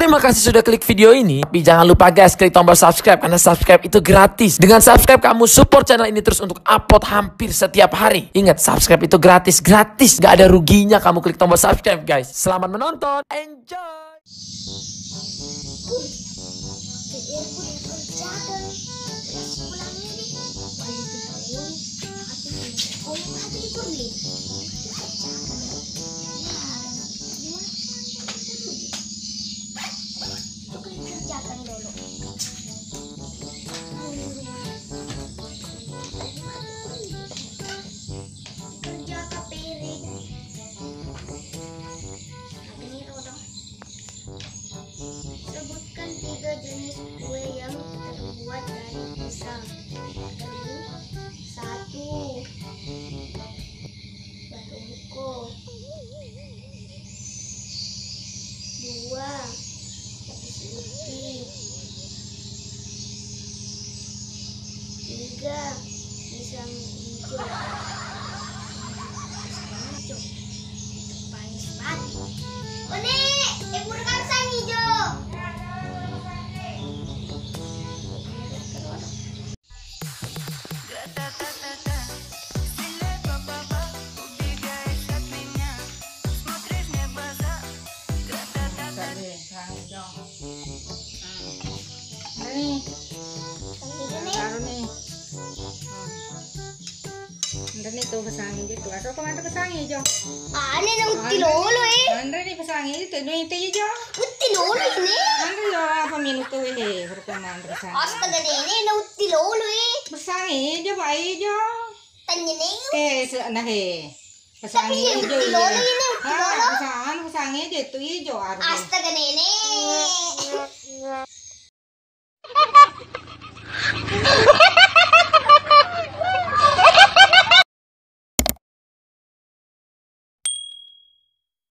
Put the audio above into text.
Terima kasih sudah klik video ini. Tapi jangan lupa guys, klik tombol subscribe karena subscribe itu gratis. Dengan subscribe kamu support channel ini terus untuk upload hampir setiap hari. Ingat, subscribe itu gratis, gak ada ruginya kamu klik tombol subscribe guys. Selamat menonton, enjoy. Sebutkan 3 jenis kue yang terbuat dari pisang. 1. Batu buko. 2. Lapis putih. 3. Pisang hijau. Panis banget. One, ibu rekam pisang hijau. Andre nih tuh kesangi gitu. Atau kemana kesangi jo? Aneh na utti lolo Andre nih kesangi itu itu jo. Utti lolo ini. Andre jo apa minuto berteman kesangi. Astaga nene na utti lolo Kesangi jo baik jo. Tanya nih. Nah kesangi Tapi jo. utti lolo ini utti lolo. Kesangi jo itu jo. Astaga nene.